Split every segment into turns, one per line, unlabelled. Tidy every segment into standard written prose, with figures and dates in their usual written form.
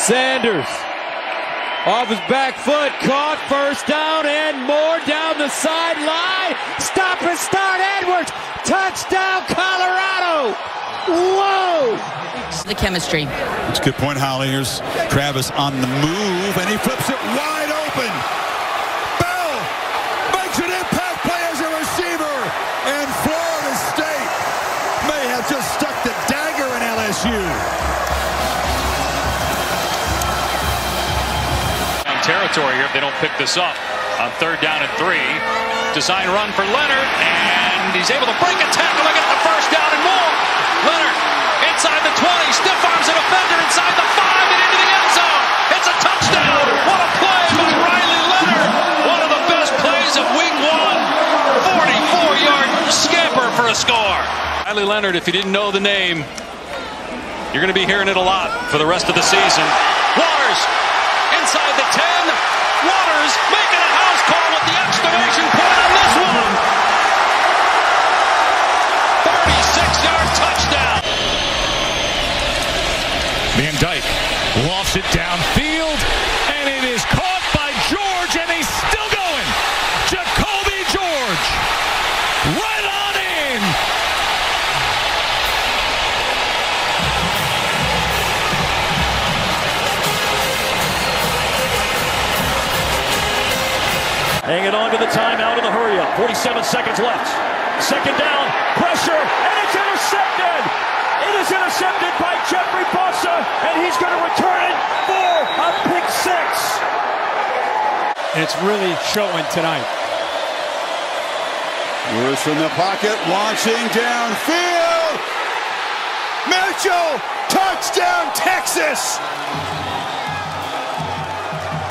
Sanders off his back foot, caught, first down and more down the sideline. Stop and start Edwards. Touchdown Colorado. Whoa.
The chemistry.
It's a good point, Holly. Here's Travis on the move, and he flips it wide open. Bell makes an impact play as a receiver, and Florida State may have just stuck the dagger in LSU.
Territory here if they don't pick this up on 3rd down and 3. Design run for Leonard, and he's able to break a tackle and get the first down and more. Leonard inside the 20, stiff arms a defender inside the 5 and into the end zone. It's a touchdown. What a play by Riley Leonard. One of the best plays of week 1. 44-yard scamper for a score. Riley Leonard, if you didn't know the name, you're going to be hearing it a lot for the rest of the season. Waters inside the 10. Waters making a house call with the exclamation point on this one. 36-yard touchdown.
Van Dyke lofts it downfield, and it is caught by George, and he's still going. Jacoby George, right on in.
Hanging on to the timeout in the hurry-up. 47 seconds left. Second down, pressure, and it's intercepted. It is intercepted by Jeffrey Bossa, and he's going to return it for a pick 6.
It's really showing tonight.
Lewis from the pocket, launching downfield. Mitchell, touchdown, Texas.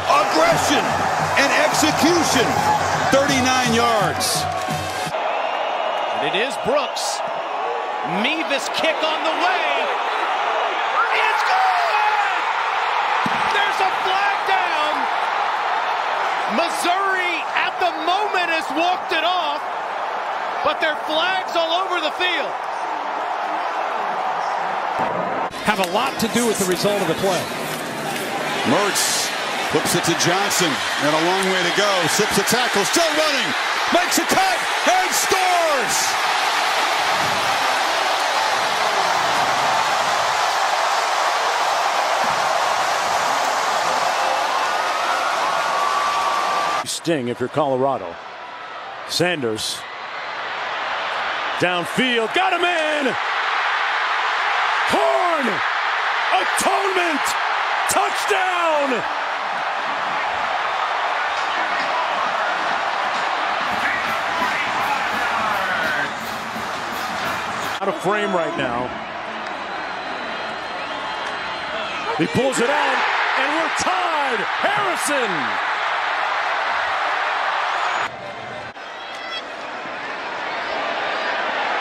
Aggression and execution, 39 yards.
And it is Brooks. Mevis kick on the way. It's good! There's a flag down. Missouri at the moment has walked it off, but there are flags all over the field.
Have a lot to do with the result of the play.
Mertz flips it to Johnson, and a long way to go. Sips a tackle, still running, makes a cut, and scores!
Sting if you're Colorado. Sanders. Downfield, got him in! Horn! Atonement! Touchdown! Out of frame right now. He pulls it out, and we're tied! Harrison!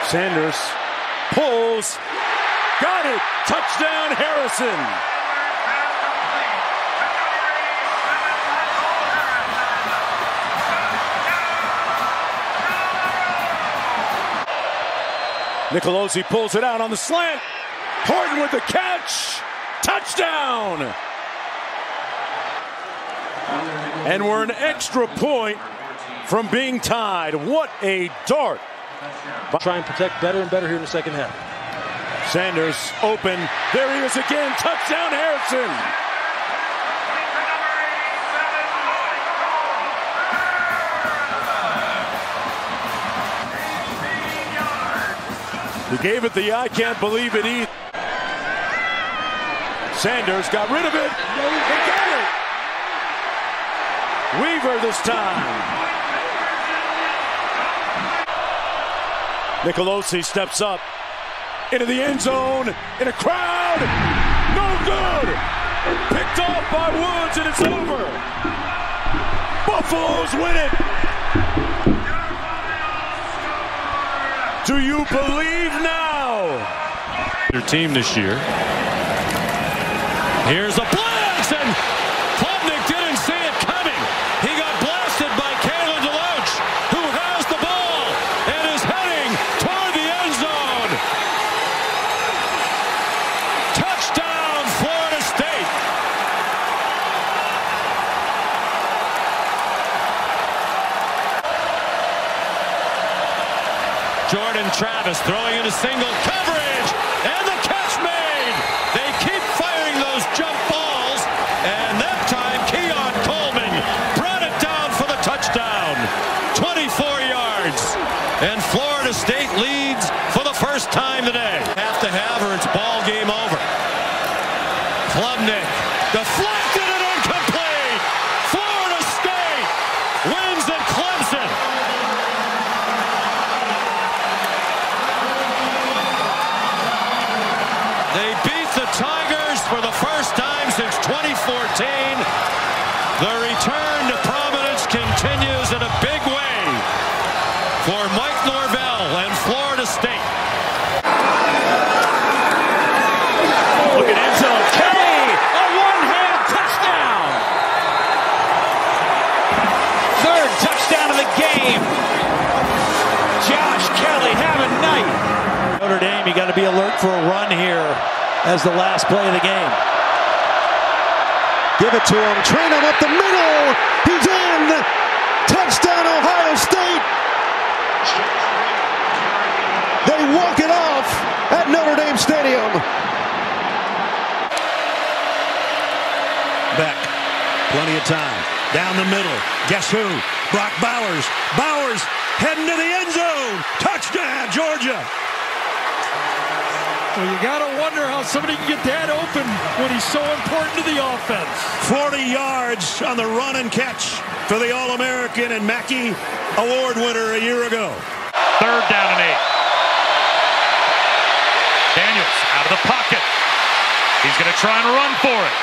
Sanders pulls, got it, touchdown Harrison. Nicolosi pulls it out on the slant. Horton with the catch, touchdown. And we're an extra point from being tied. What a dart.
Try and protect better and better here in the second half.
Sanders open. There he is again. Touchdown Harrison. He gave it the I can't believe it either. Sanders got rid of it. He got it. Weaver this time. Nicolosi steps up into the end zone in a crowd. No good. Picked off by Woods, and it's over. Buffaloes win it. Do you believe now?
Their team this year. Here's a blitz, and Klubnik didn't see it coming. He got blasted by Kalen DeLoach, who has the ball and is heading toward the end zone. Touchdown, Florida State.
Jordan Travis throwing into single coverage, and the catch made. They keep firing those jump balls, and that time Keon Coleman brought it down for the touchdown. 24 yards, and Florida State leads for the first time today. Have to have, or it's ball game over. Klubnik deflected and incomplete. Florida State wins at Clemson. They beat the Tigers for the first time since 2014. The return to prominence continues in a big way for Mike Norvell and Florida State. Look at end zone. Kelly, a one-hand touchdown. Third touchdown of the game. Josh Kelly, have a night.
Notre Dame, you got to be alert for a run here as the last play of the game. Give it to him. Train him up the middle. He's in. Touchdown, Ohio State. They walk it off at Notre Dame Stadium.
Beck, plenty of time. Down the middle. Guess who? Brock Bowers. Bowers heading to the end zone. Touchdown, Georgia.
Well, you got to wonder how somebody can get that open when he's so important to the offense.
40 yards on the run and catch for the All-American and Mackey Award winner a year ago.
Third down and 8. Daniels out of the pocket. He's going to try and run for it.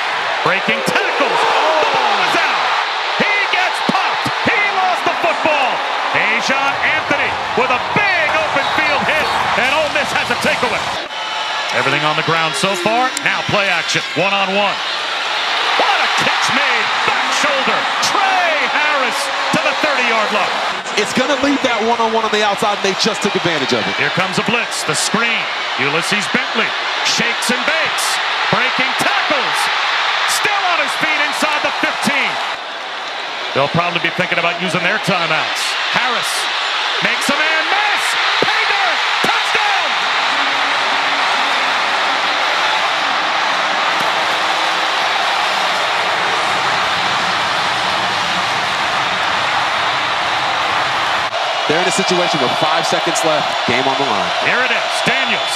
Breaking tackles. The ball is out. He gets popped. He lost the football. Dejon Anthony with a big open field hit, and Ole Miss has a takeaway. Everything on the ground so far. Now play action. One-on-one. What a catch made. Back shoulder. Trey Harris to the 30-yard line.
It's going to leave that one-on-one on the outside, and they just took advantage of it.
Here comes a blitz. The screen. Ulysses Bentley shakes and bakes. Breaking tackles. Still on his feet inside the 15. They'll probably be thinking about using their timeouts. Harris makes a man miss. Paydirt. Touchdown.
They're in a situation with 5 seconds left. Game on the line.
Here it is. Daniels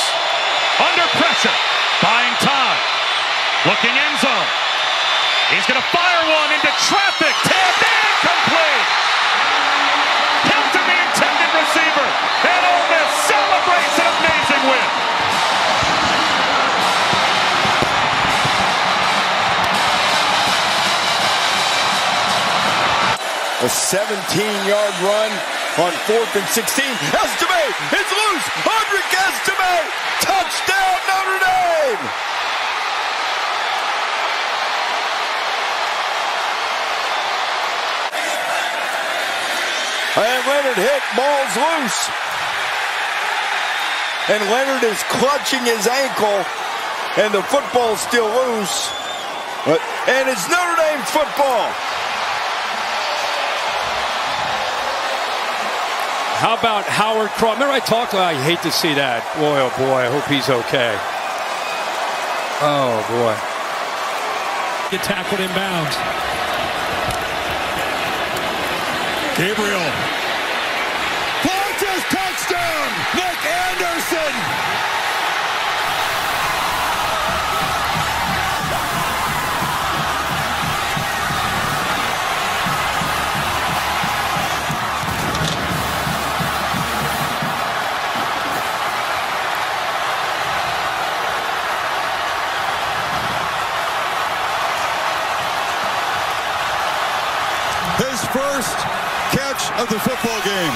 under pressure. Buying time. Looking end zone. He's going to fire one into traffic. Tapped incomplete. Held to the intended receiver. And Ole Miss celebrates an amazing win.
A 17-yard run on 4th and 16. Estime, it's loose. Audric Estime, touchdown Notre Dame. And Leonard hit, ball's loose. And Leonard is clutching his ankle, and the football's still loose. And it's Notre Dame football.
How about Howard Cross? Remember I talked about, I hate to see that. Boy, oh boy, I hope he's okay. Oh boy.
Get tackled in bounds.
Gabriel. Funchess touchdown! Nick Anderson! His first catch of the football game.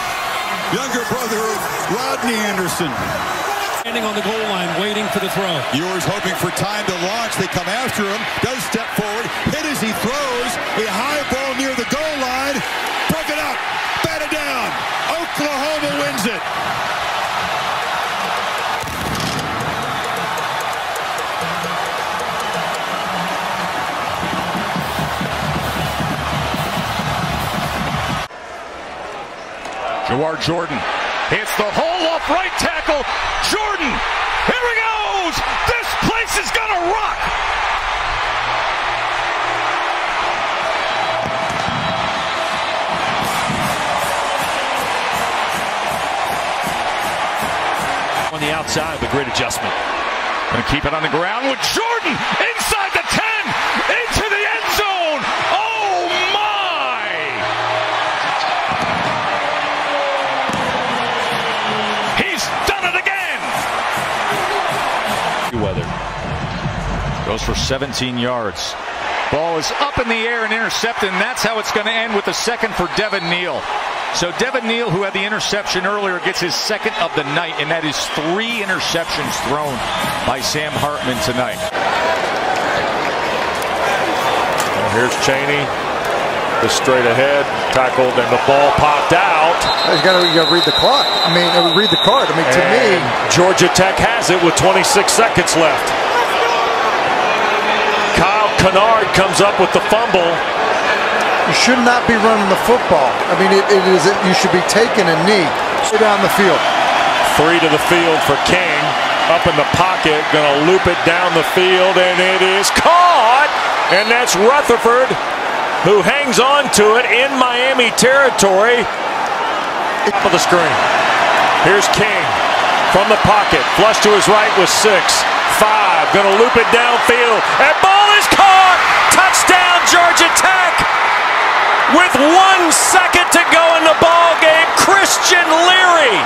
Younger brother of Rodney Anderson.
Standing on the goal line, waiting for the throw.
Ewers hoping for time to launch. They come after him. Does step forward. Hit as he throws. A high ball near the goal line. Broke it up. Batted down. Oklahoma wins it.
Jawar Jordan Hits the hole off right tackle. Jordan, here he goes. This place is going to rock.
On the outside, the great adjustment. Going to keep it on the ground with Jordan inside the 10, into the end zone. Oh my! He's done it again. Weather goes for 17 yards. Ball is up in the air and intercepted, and that's how it's going to end with the second for Devin Neal. So Devin Neal, who had the interception earlier, gets his second of the night, and that is 3 interceptions thrown by Sam Hartman tonight.
And here's Chaney, the straight ahead, tackled, and the ball popped out.
You got to read the clock. Read the card. To me,
Georgia Tech has it with 26 seconds left. Kyle Kennard comes up with the fumble.
you should not be running the football. You should be taking a knee down the field.
3 to the field for King. Up in the pocket, gonna loop it down the field, and it is caught! And that's Rutherford, who hangs on to it in Miami territory. Top of the screen. Here's King from the pocket. Flush to his right with 6. 5, gonna loop it downfield. And ball is caught! Touchdown, Georgia Tech! With 1 second to go in the ball game, Christian Leary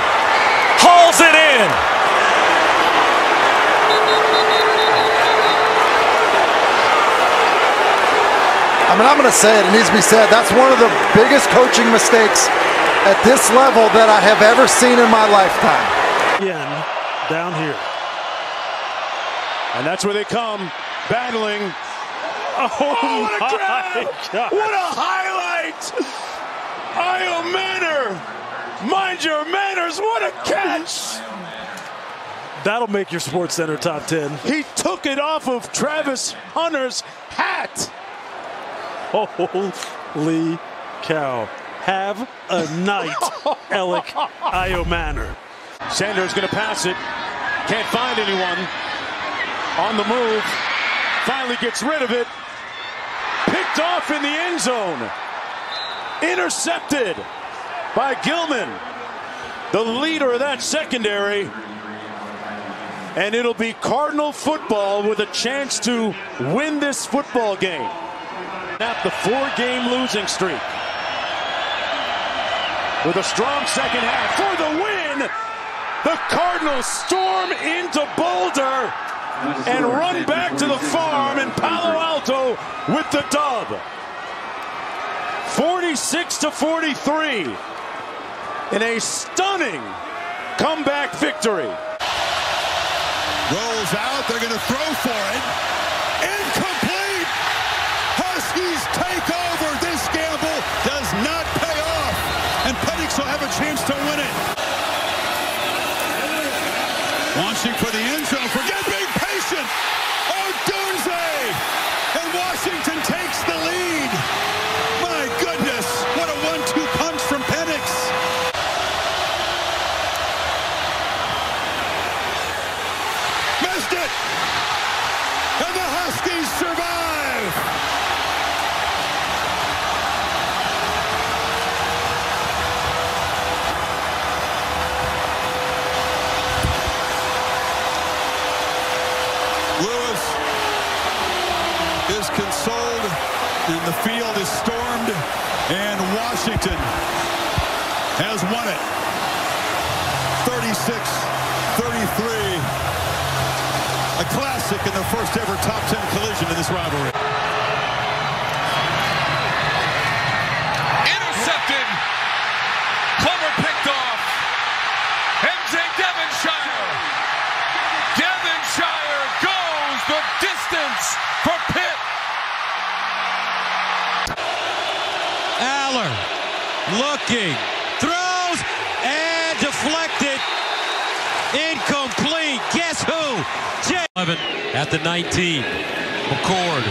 hauls it in.
I'm going to say it. It needs to be said. That's one of the biggest coaching mistakes at this level that I have ever seen in my lifetime.
Again, down here.
And that's where they come, battling. Oh
what a grab!
God.
What a highlight! Io Manor! Mind your manners, what a catch!
That'll make your Sports Center top 10.
He took it off of Travis Hunter's hat.
Holy cow. Have a night, Alec Io Manor.
Sanders going to pass it. Can't find anyone. On the move. Finally gets rid of it. Picked off in the end zone. Intercepted by Gilman, the leader of that secondary. And it'll be Cardinal football with a chance to win this football game. At the 4-game losing streak. With a strong second half for the win. The Cardinals storm into Boulder and run back to the farm in Palo Alto with the dub. 46-43 in a stunning comeback victory.
Rolls out, they're going to throw for it. Incomplete! Huskies take over. This gamble does not pay off. And Penix will have a chance to win it. Launching for the end zone. Forget being patient. Odunze! And Washington takes the lead. My goodness, what a 1-2 punch from Penix. Missed it! And the Huskies survive! Lewis is consoled, and the field is stormed, and Washington has won it. 36-33. A classic in their first ever top 10 collision in this rivalry.
Intercepted. Clover picked off. MJ Devonshire. Devonshire goes the distance for Pitt.
Aller looking, throws, and deflected. Incomplete. Guess who? 11 at the 19. McCord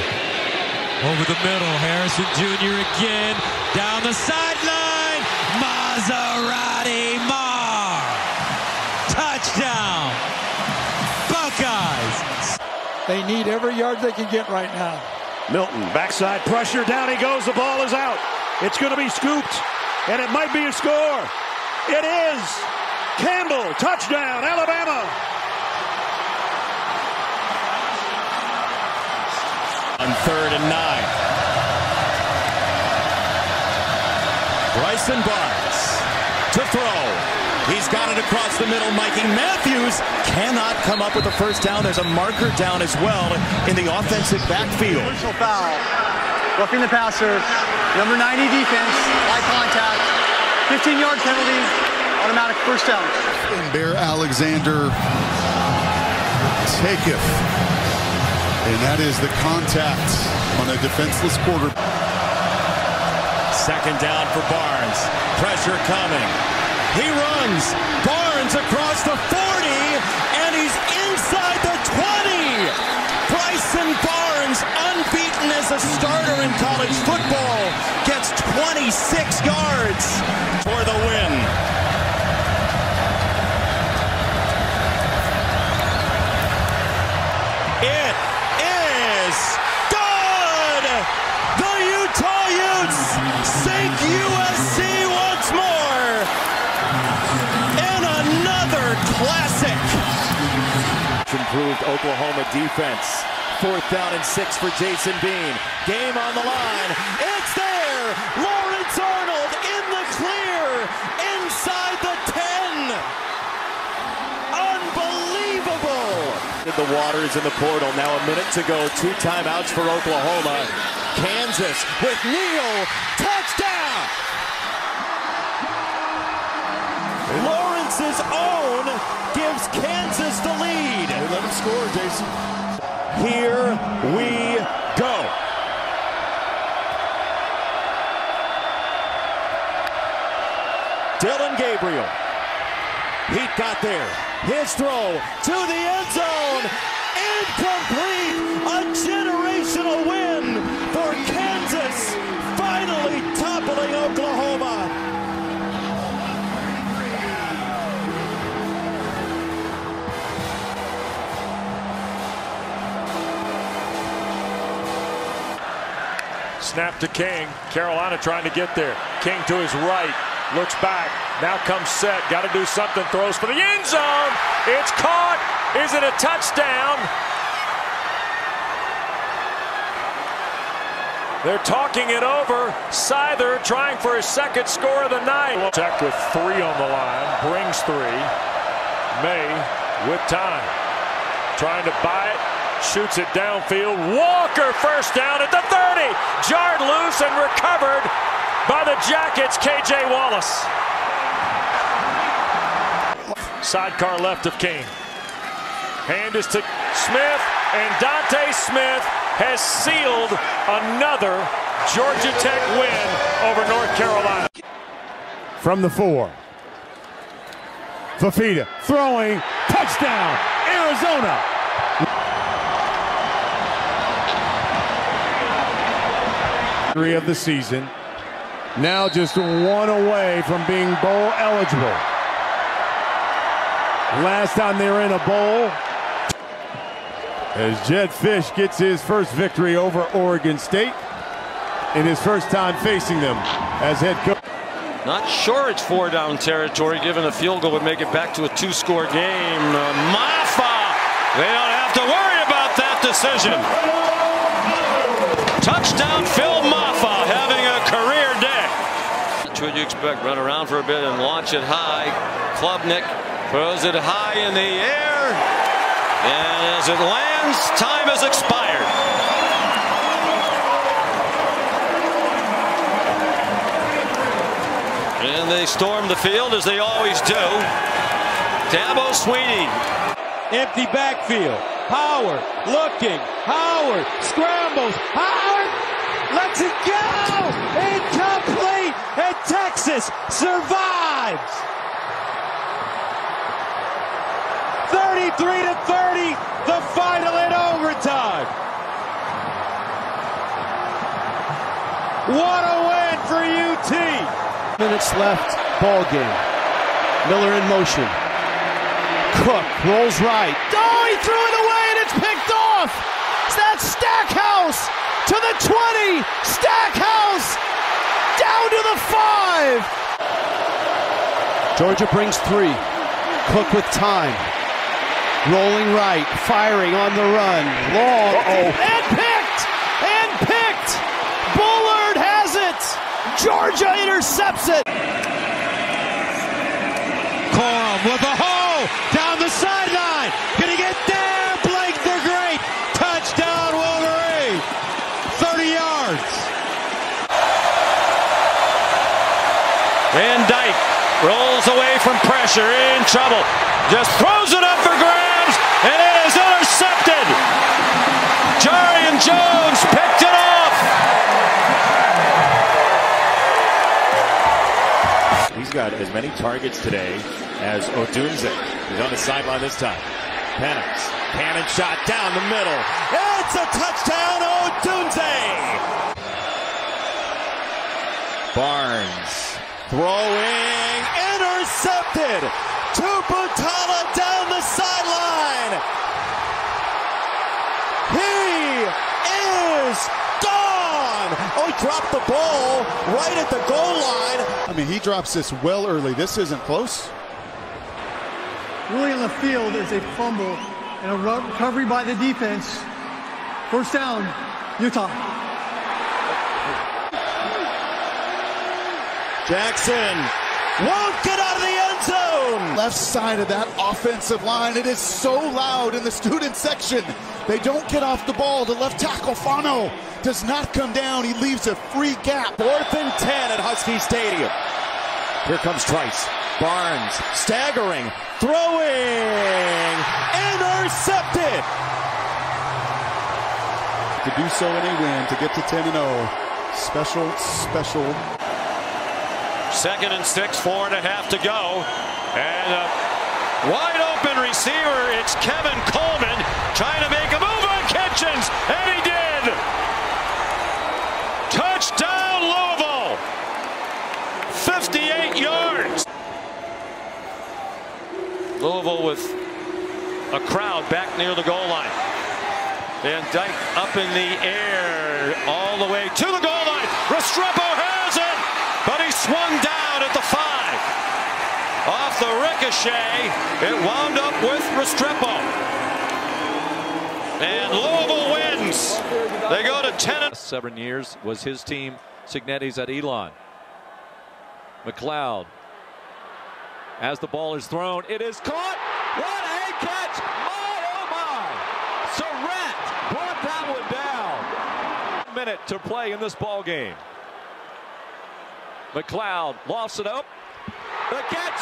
over the middle. Harrison Jr. again. Down the sideline. Maserati Mar. Touchdown! Buckeyes!
They need every yard they can get right now.
Milton, backside pressure, down he goes, the ball is out. It's going to be scooped, and it might be a score. It is! Campbell, touchdown, Alabama!
On 3rd and 9. Bryson Barnes to throw. He's got it across the middle. Mikey Matthews cannot come up with a first down. There's a marker down as well in the offensive backfield.
Personal foul. Roughing the passer. Number 90 defense. High contact. 15-yard penalty. Automatic first down.
And Bear Alexander taketh. And that is the contact on a defenseless quarter.
2nd down for Barnes. Pressure coming. He runs. Barnes across the 40, and he's inside the 20. Bryson Barnes, unbeaten as a starter in college football, gets 26 yards for the win. It is good! The Utah Utes sink USC once more in another classic. Improved Oklahoma defense. 4th down and 6 for Jason Bean. Game on the line. It's there! Lawrence Arnold in the clear inside the 10. Unbelievable! The Waters in the portal. Now a minute to go. 2 timeouts for Oklahoma. Kansas with Neal. Touchdown! Lawrence's own gives Kansas the lead.
They let him score, Jason.
Here we go. Dylan Gabriel. Heat got there. His throw to the end zone. Incomplete. A generational win for Kansas. Finally toppling Oklahoma.
Snap to King. Carolina trying to get there. King to his right. Looks back. Now comes set. Got to do something. Throws for the end zone. It's caught. Is it a touchdown? They're talking it over. Seither trying for his 2nd score of the night. Check with 3 on the line. Brings 3. May with time. Trying to buy it. Shoots it downfield. Walker first down at the 30. Jarred loose and recovered by the Jackets, KJ Wallace. Sidecar left of King. Hand is to Smith, and Dante Smith has sealed another Georgia Tech win over North Carolina.
From the 4. Fafita throwing. Touchdown, Arizona. Of the season, now just 1 away from being bowl eligible. Last time they were in a bowl, as Jedd Fisch gets his first victory over Oregon State in his first time facing them as head coach.
Not sure it's 4-down territory, given a field goal would make it back to a 2-score game. Mafah, they don't have to worry about that decision. Touchdown, Phil Mafah, having a career day. That's what you expect. Run around for a bit and launch it high. Klubnik throws it high in the air. And as it lands, time has expired. And they storm the field as they always do. Dabo Swinney.
Empty backfield. Howard looking. Howard scrambles. Howard lets it go. Incomplete. And Texas survives. 33-30. The final in overtime. What a win for UT.
Minutes left. Ball game. Miller in motion.
Cook rolls right. Oh, he threw it away and it's picked off. That's Stackhouse to the 20. Stackhouse down to the 5. Georgia brings 3. Cook with time. Rolling right, firing on the run. Long and picked! And picked! Bullard has it! Georgia intercepts it!
Corum with a hole down the sideline. Gonna get there. Blake the Great. Touchdown Wolverine. 30 yards.
Van Dyke rolls away from pressure, in trouble. Just throws it up for grabs, and it is intercepted. Jarian Jones picked it off.
He's got as many targets today as Odunze. He's on the sideline this time. Penix, cannon shot down the middle. It's a touchdown, Odunze! Barnes throwing, intercepted. Tuputala down the sideline. He is gone. Oh, he dropped the ball right at the goal line.
I mean, he drops this well early. This isn't close.
Ruling on the field is a fumble and a recovery by the defense. First down, Utah.
Jackson won't get out of the end zone. Left side of that offensive line. It is so loud in the student section. They don't get off the ball. The left tackle, Fano, does not come down. He leaves a free gap.
4th and 10 at Husky Stadium. Here comes Trice. Barnes staggering, throwing, intercepted.
To do so in a win, to get to 10-0. Special.
2nd and 6, 4.5 to go. And a wide open receiver. It's Kevin Coleman trying to make a move on Kitchens, and he did. Touchdown Louisville. 58 yards. Louisville with a crowd back near the goal line. Van Dyke up in the air all the way to the goal line. Restrepo has it, but he swung down at the 5. Off the ricochet, it wound up with Restrepo. And Louisville wins. They go to 10.
7 years was his team. Cignetti's at Elon. McLeod. As the ball is thrown, it is caught. What a catch! My, oh my! Surratt brought that one down. Minute to play in this ball game. McLeod lofts it up. The catch.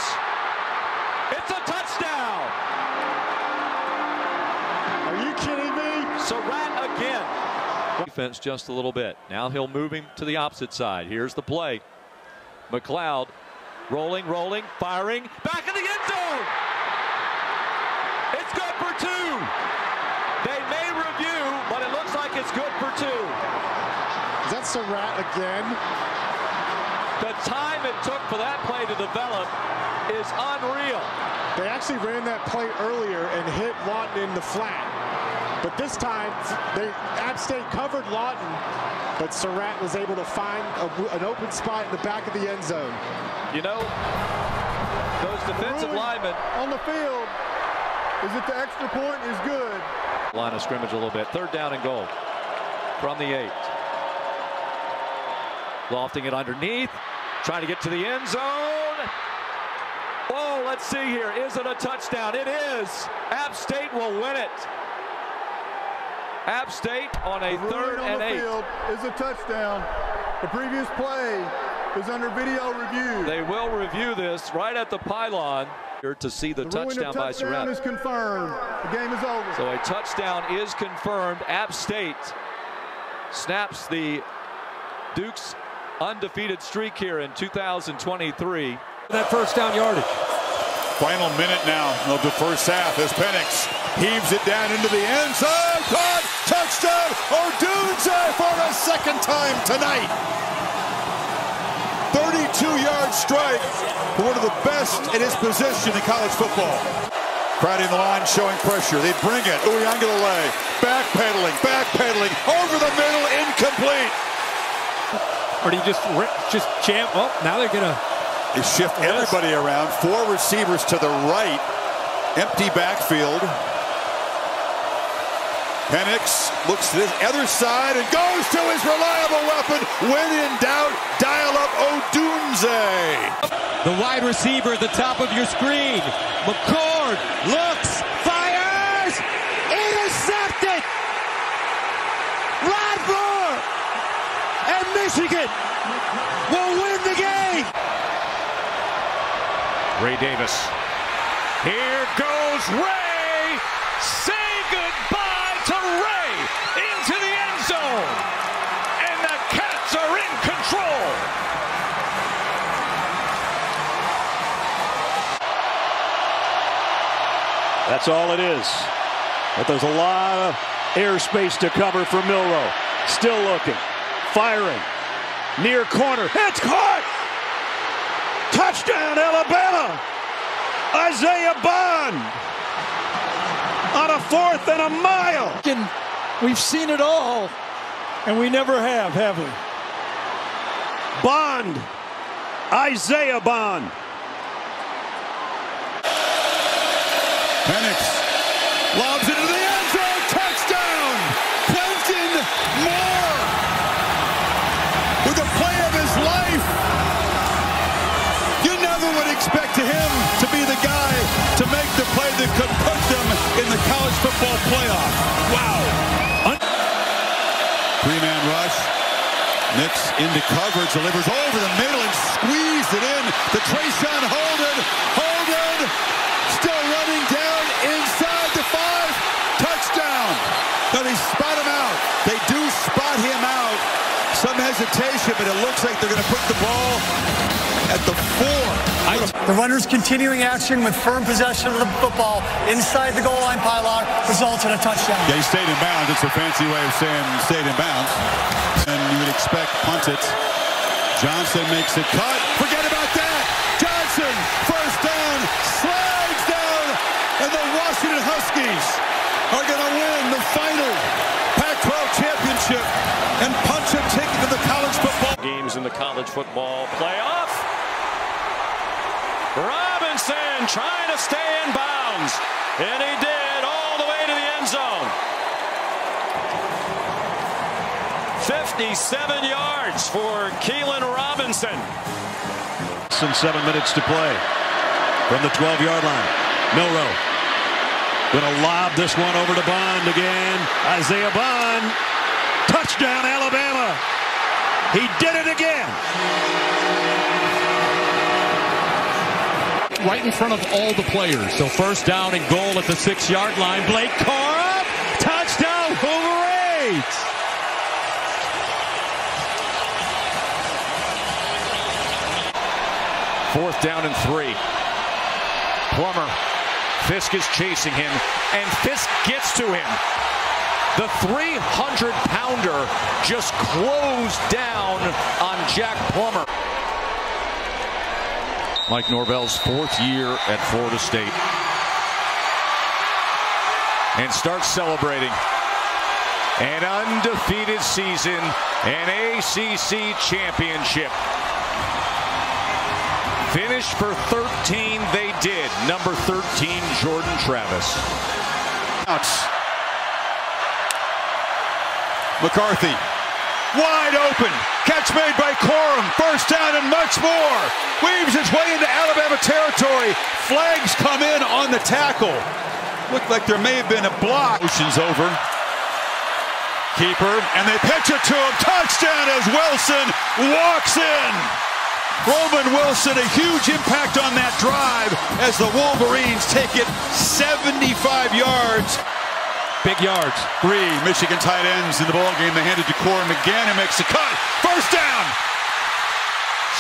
It's a touchdown.
Are you kidding me?
Surratt again. Defense just a little bit. Now he'll move him to the opposite side. Here's the play. McLeod rolling, firing, back in the end zone. It's good for 2. They may review, but it looks like it's good for 2.
Is that Surratt again?
The time it took for that play to develop is unreal.
They actually ran that play earlier and hit Lawton in the flat. But this time, App State covered Lawton, but Surratt was able to find an open spot in the back of the end zone.
You know, those defensive linemen
on the field is that the extra point is good.
Line of scrimmage a little bit. 3rd down and goal from the 8. Lofting it underneath, trying to get to the end zone. Oh, let's see here. Is it a touchdown? It is. App State will win it. App State on a 3rd and 8.
Field is a touchdown. The previous play is under video review.
They will review this right at the pylon here to see the touchdown by Surratt.
The touchdown is confirmed. The game is over.
So a touchdown is confirmed. App State snaps the Duke's undefeated streak here in 2023.
That first down yardage.
Final minute now of the first half as Penix heaves it down into the end zone. Caught! Touchdown! Odunze for a 2nd time tonight. 32-yard strike for one of the best in his position in college football. Crowding the line, showing pressure. They bring it. Uiagalelei backpedaling, over the middle, incomplete.
Or do you just jam? Oh, now they're going to.
They shift everybody around. 4 receivers to the right. Empty backfield. Penix looks to the other side and goes to his reliable weapon. When in doubt, dial up Odunze.
The wide receiver at the top of your screen. McCord looks, fires, intercepted. Radford and Michigan will win the game.
Ray Davis. Here goes Ray. Say goodbye to Ray into the end zone. And the Cats are in control.
That's all it is. But there's a lot of airspace to cover for Milroe. Still looking. Firing. Near corner. It's caught! Touchdown, Alabama! Isaiah Bond! On a 4th and a mile!
We've seen it all, and we never have we?
Bond! Isaiah Bond!
Penix lobs into the end zone. Touchdown! Clemson Moore with the play of his life. You never would expect him to be the guy to make the play that could put them in the college football playoff. Wow. 3-man rush. Nix into coverage, delivers over the middle and squeezed it in to Trayshawn Holden. Holden still running down inside the 5. Touchdown. Now they spot him out. They do spot him out. Some hesitation, but it looks like they're going to put the ball at the 4.
The runners continuing action with firm possession of the football inside the goal line pylon results in a touchdown.
Yeah, he stayed in bounds. It's a fancy way of saying stayed in bounds. And you would expect punt it. Johnson makes a cut. Forget about that. Johnson, first down, slides down, and the Washington Huskies are going to win the final Pac-12 championship and punch a ticket to the college football
Games in the college football playoff. Robinson trying to stay in bounds, and he did all the way to the end zone. 57 yards for Keelan Robinson.
7 minutes to play from the 12-yard line. Milroe going to lob this one over to Bond again. Isaiah Bond. Touchdown, Alabama. He did it again.
Right in front of all the players. So first down and goal at the 6-yard line. Blake Corum. Touchdown, Wolverines.
Fourth down and 3. Plummer. Fisk is chasing him, and Fisk gets to him. The 300-pounder just closed down on Jack Plummer. Mike Norvell's 4th year at Florida State. And starts celebrating. An undefeated season, an ACC championship. Finish for 13, they did. Number 13, Jordan Travis.
McCarthy, wide open. Catch made by Corum. First down and much more. Weaves its way into Alabama territory. Flags come in on the tackle. Looked like there may have been a block. Motion's over. Keeper, and they pitch it to him. Touchdown as Wilson walks in. Roman Wilson, a huge impact on that drive as the Wolverines take it 75 yards.
Big yards.
3 Michigan tight ends in the ballgame. They hand it to Corum again and makes a cut. First down.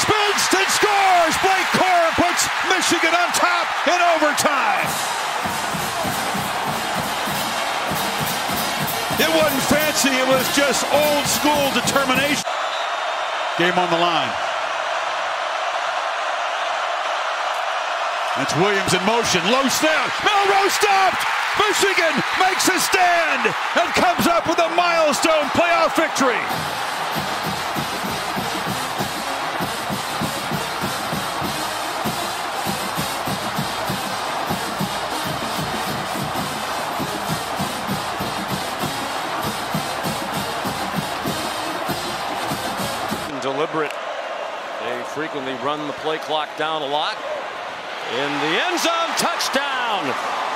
Spins and scores. Blake Corum puts Michigan on top in overtime. It wasn't fancy. It was just old school determination. Game on the line. That's Williams in motion. Low snap. Milroe stopped. Michigan makes a stand and comes up with a milestone playoff victory.
Deliberate. They frequently run the play clock down a lot. In the end zone, touchdown,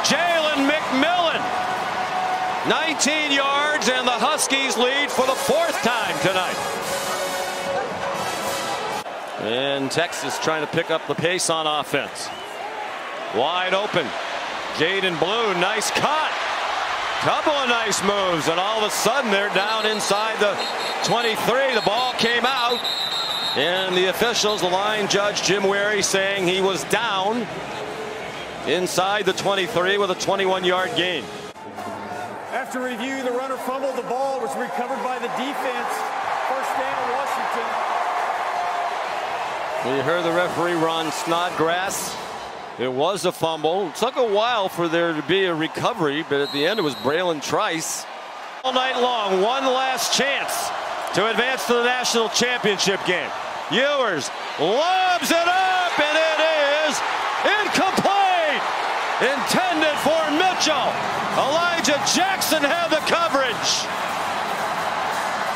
Jalen McMillan. 19 yards, and the Huskies lead for the 4th time tonight. And Texas trying to pick up the pace on offense. Wide open. Jaden Blue, nice cut. Couple of nice moves, and all of a sudden they're down inside the 23. The ball came out, and the officials, the line judge Jim Wary, saying he was down inside the 23 with a 21-yard gain.
After review, the runner fumbled the ball, was recovered by the defense. First down, Washington.
We heard the referee, Ron Snodgrass. It was a fumble. It took a while for there to be a recovery, but at the end it was Braylon Trice. All night long, one last chance to advance to the national championship game. Ewers lobs it up, and it is incomplete. Intended for Mitchell. Elijah Jackson had the coverage.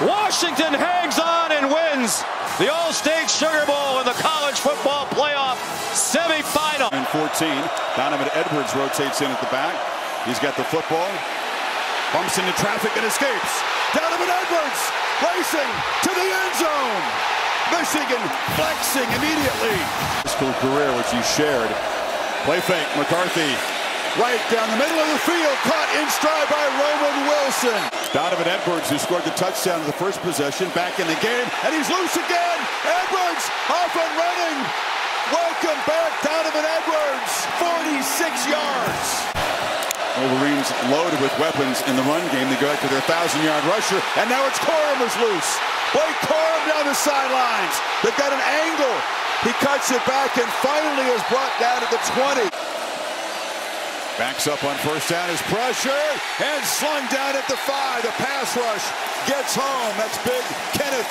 Washington hangs on and wins the All-State Sugar Bowl in the college football playoff semifinal.
And 14, Donovan Edwards rotates in at the back. He's got the football, bumps into traffic and escapes. Donovan Edwards racing to the end zone. Michigan flexing immediately. School career, which he shared. Play fake, McCarthy right down the middle of the field, caught in stride by Roman Wilson. Donovan Edwards, who scored the touchdown in the first possession, back in the game, and he's loose again. Edwards off and running. Welcome back, Donovan Edwards, 46 yards. Wolverines loaded with weapons in the run game. They go out to their 1,000-yard rusher, and now it's Corum who's loose. Blake Corum down the sidelines. They've got an angle. He cuts it back and finally is brought down at the 20. Backs up on first down, is pressured and slung down at the 5. The pass rush gets home. That's big Kenneth.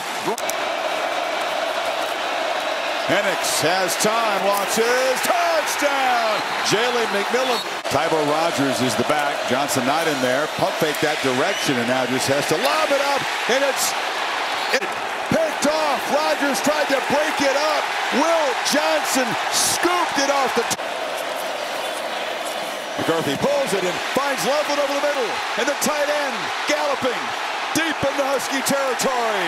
Penix has time, launches, touchdown! Jalen McMillan. Tybo Rogers is the back. Johnson not in there. Pump fake that direction and now just has to lob it up, and it's picked off. Rogers tried to break it up. Will Johnson scooped it off the McCarthy pulls it and finds Loveland over the middle. And the tight end galloping deep into Husky territory.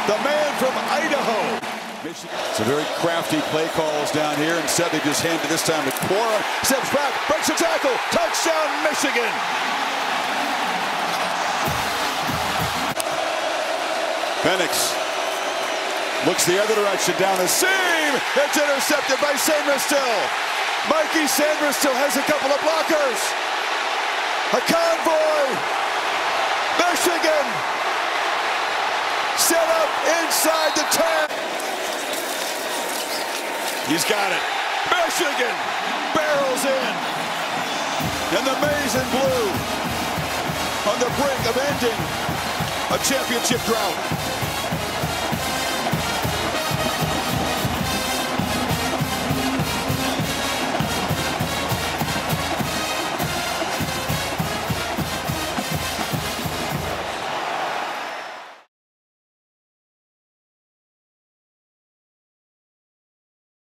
The man from Idaho. Michigan. It's a very crafty play calls down here. Instead, they just hand it this time to Corum. Steps back, breaks a tackle. Touchdown, Michigan. Penix looks the other direction down the seam. It's intercepted by Sainristil. Mikey Sainristil has a couple of blockers. A convoy. Michigan set up inside the 10. He's got it. Michigan barrels in. And the Maize and Blue on the brink of ending a championship drought.